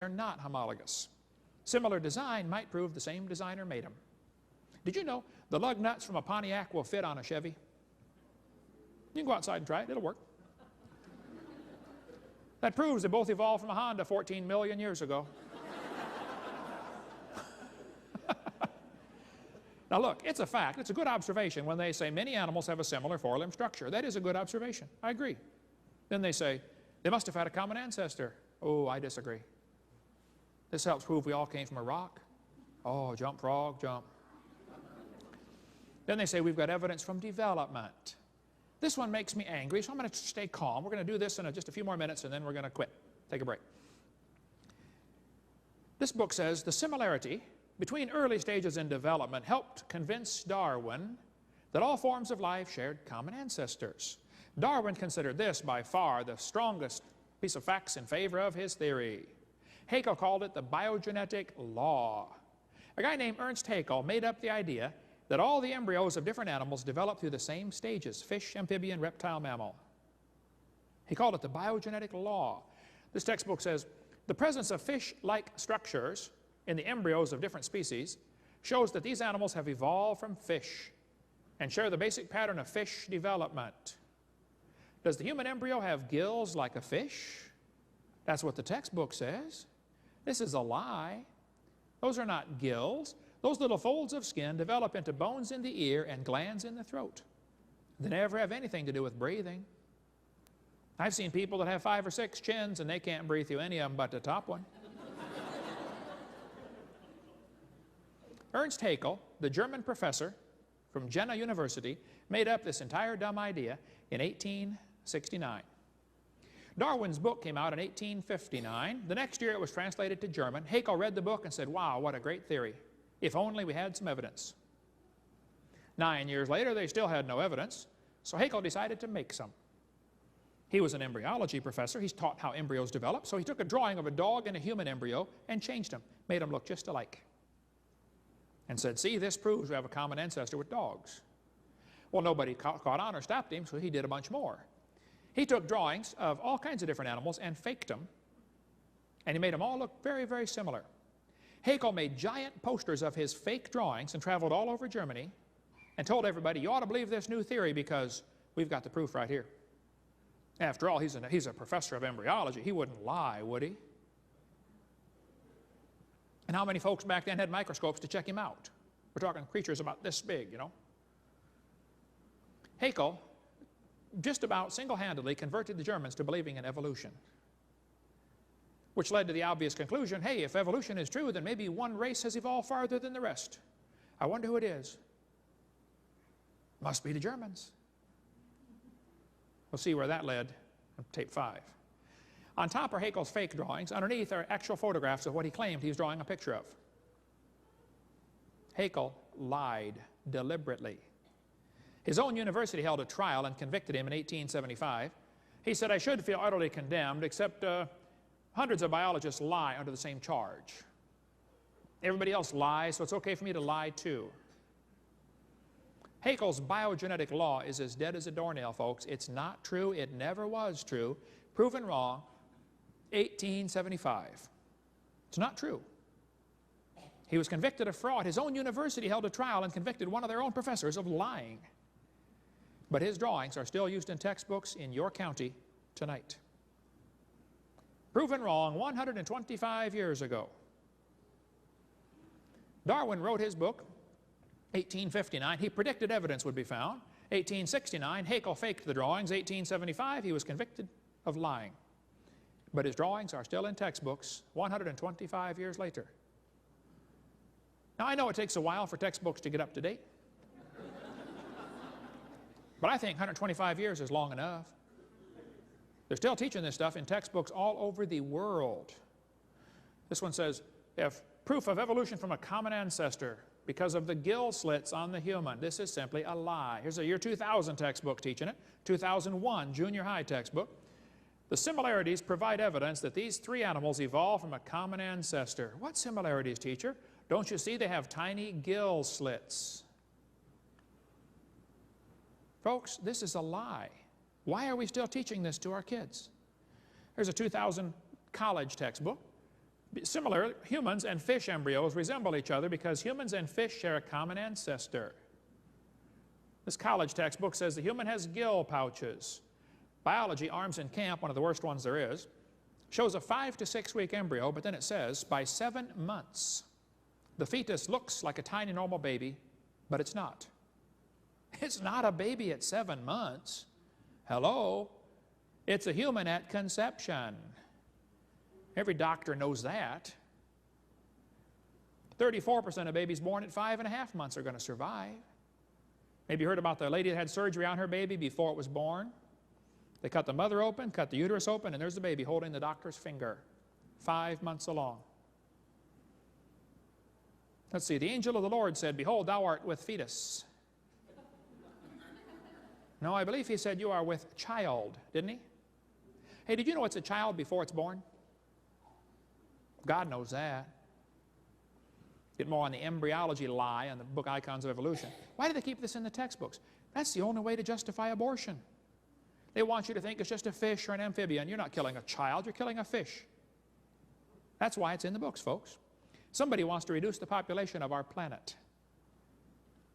they're not homologous. Similar design might prove the same designer made them. Did you know the lug nuts from a Pontiac will fit on a Chevy? You can go outside and try it. It'll work. That proves they both evolved from a Honda 14 million years ago. Now look, it's a fact. It's a good observation when they say many animals have a similar four-limb structure. That is a good observation. I agree. Then they say they must have had a common ancestor. Oh, I disagree. This helps prove we all came from a rock. Oh, jump, frog, jump. Then they say we've got evidence from development. This one makes me angry, so I'm going to stay calm. We're going to do this in just a few more minutes, and then we're going to quit. Take a break. This book says the similarity between early stages in development helped convince Darwin that all forms of life shared common ancestors. Darwin considered this by far the strongest piece of facts in favor of his theory. Haeckel called it the biogenetic law. A guy named Ernst Haeckel made up the idea that all the embryos of different animals develop through the same stages: fish, amphibian, reptile, mammal. He called it the biogenetic law. This textbook says the presence of fish-like structures in the embryos of different species shows that these animals have evolved from fish and share the basic pattern of fish development. Does the human embryo have gills like a fish? That's what the textbook says. This is a lie. Those are not gills. Those little folds of skin develop into bones in the ear and glands in the throat. They never have anything to do with breathing. I've seen people that have 5 or 6 chins and they can't breathe through any of them but the top one. Ernst Haeckel, the German professor from Jena University, made up this entire dumb idea in 1869. Darwin's book came out in 1859. The next year it was translated to German. Haeckel read the book and said, wow, what a great theory. If only we had some evidence. 9 years later, they still had no evidence, so Haeckel decided to make some. He was an embryology professor. He's taught how embryos develop, so he took a drawing of a dog and a human embryo and changed them, made them look just alike, and said, see, this proves we have a common ancestor with dogs. Well, nobody caught on or stopped him, so he did a bunch more. He took drawings of all kinds of different animals and faked them, and he made them all look very, very similar. Haeckel made giant posters of his fake drawings and traveled all over Germany and told everybody, you ought to believe this new theory because we've got the proof right here. After all, he's a professor of embryology. He wouldn't lie, would he? And how many folks back then had microscopes to check him out? We're talking creatures about this big, you know. Haeckel just about single-handedly converted the Germans to believing in evolution, which led to the obvious conclusion, hey, if evolution is true, then maybe one race has evolved farther than the rest. I wonder who it is. Must be the Germans. We'll see where that led on tape 5. On top are Haeckel's fake drawings. Underneath are actual photographs of what he claimed he was drawing a picture of. Haeckel lied deliberately. His own university held a trial and convicted him in 1875. He said, I should feel utterly condemned, except hundreds of biologists lie under the same charge. Everybody else lies, so it's okay for me to lie too. Haeckel's biogenetic law is as dead as a doornail, folks. It's not true. It never was true. Proven wrong, 1875. It's not true. He was convicted of fraud. His own university held a trial and convicted one of their own professors of lying. But his drawings are still used in textbooks in your county tonight. Proven wrong 125 years ago. Darwin wrote his book, 1859. He predicted evidence would be found. 1869, Haeckel faked the drawings. 1875, he was convicted of lying. But his drawings are still in textbooks 125 years later. Now, I know it takes a while for textbooks to get up to date. But I think 125 years is long enough. They're still teaching this stuff in textbooks all over the world. This one says, if proof of evolution from a common ancestor because of the gill slits on the human. This is simply a lie. Here's a year 2000 textbook teaching it. 2001 junior high textbook. The similarities provide evidence that these 3 animals evolved from a common ancestor. What similarities, teacher? Don't you see they have tiny gill slits? Folks, this is a lie. Why are we still teaching this to our kids? Here's a 2000 college textbook. Similar, humans and fish embryos resemble each other because humans and fish share a common ancestor. This college textbook says the human has gill pouches. Biology, Arms in Camp, one of the worst ones there is, shows a 5 to 6 week embryo, but then it says by 7 months, the fetus looks like a tiny normal baby, but it's not. It's not a baby at 7 months. Hello? It's a human at conception. Every doctor knows that. 34% of babies born at 5.5 months are going to survive. Maybe you heard about the lady that had surgery on her baby before it was born. They cut the mother open, cut the uterus open, and there's the baby holding the doctor's finger, 5 months along. Let's see, the angel of the Lord said, "Behold, thou art with fetus." No, I believe he said you are with child, didn't he? Hey, did you know it's a child before it's born? God knows that. Get more on the embryology lie on the book Icons of Evolution. Why do they keep this in the textbooks? That's the only way to justify abortion. They want you to think it's just a fish or an amphibian. You're not killing a child, you're killing a fish. That's why it's in the books, folks. Somebody wants to reduce the population of our planet.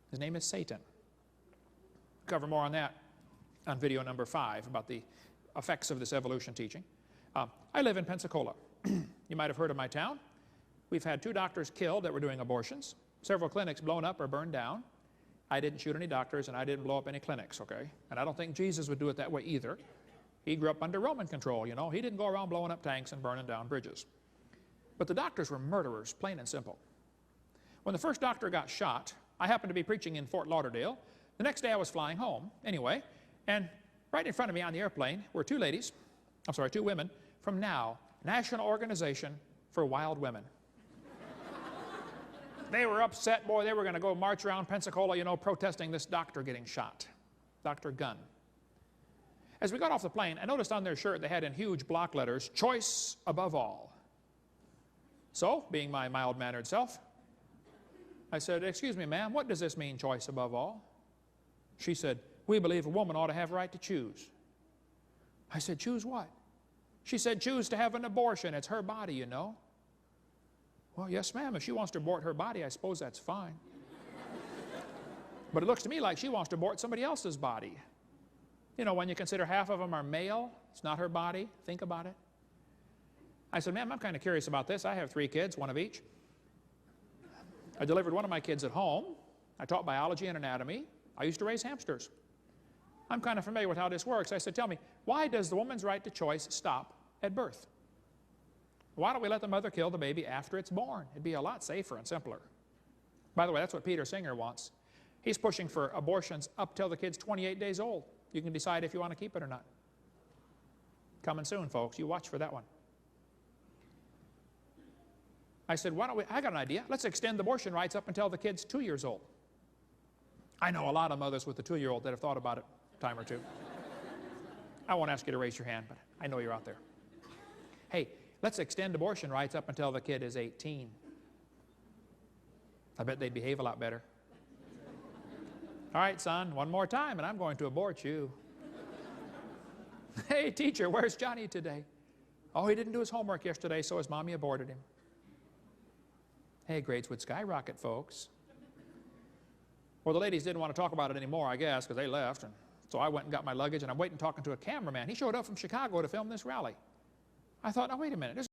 His name is Satan. Cover more on that on video number 5 about the effects of this evolution teaching. I live in Pensacola. You might have heard of my town. We've had 2 doctors killed that were doing abortions, several clinics blown up or burned down. I didn't shoot any doctors and I didn't blow up any clinics, okay? And I don't think Jesus would do it that way either. He grew up under Roman control, you know. He didn't go around blowing up tanks and burning down bridges. But the doctors were murderers, plain and simple. When the first doctor got shot, I happened to be preaching in Fort Lauderdale. The next day I was flying home, anyway, and right in front of me on the airplane were 2 women from NOW, National Organization for Wild Women. They were upset, boy, they were going to go march around Pensacola, you know, protesting this doctor getting shot, Dr. Gunn. As we got off the plane, I noticed on their shirt they had in huge block letters, "Choice above all." So, being my mild-mannered self, I said, "Excuse me, ma'am, what does this mean, choice above all?" She said, "We believe a woman ought to have a right to choose." I said, "Choose what?" She said, "Choose to have an abortion. It's her body, you know." Well, yes, ma'am, if she wants to abort her body, I suppose that's fine. But it looks to me like she wants to abort somebody else's body. You know, when you consider half of them are male, it's not her body. Think about it. I said, "Ma'am, I'm kind of curious about this. I have 3 kids, 1 of each. I delivered one of my kids at home. I taught biology and anatomy. I used to raise hamsters. I'm kind of familiar with how this works." I said, "Tell me, why does the woman's right to choice stop at birth? Why don't we let the mother kill the baby after it's born? It'd be a lot safer and simpler." By the way, that's what Peter Singer wants. He's pushing for abortions up till the kid's 28 days old. You can decide if you want to keep it or not. Coming soon, folks. You watch for that one. I said, I got an idea. Let's extend abortion rights up until the kid's 2 years old. I know a lot of mothers with a 2-year-old that have thought about it a time or two. I won't ask you to raise your hand, but I know you're out there. Hey, let's extend abortion rights up until the kid is 18. I bet they'd behave a lot better. "All right, son, one more time and I'm going to abort you." "Hey, teacher, where's Johnny today?" "Oh, he didn't do his homework yesterday, so his mommy aborted him." Hey, grades would skyrocket, folks. Well, the ladies didn't want to talk about it anymore, I guess, because they left. And so I went and got my luggage, and I'm waiting talking to a cameraman. He showed up from Chicago to film this rally. I thought, now, wait a minute.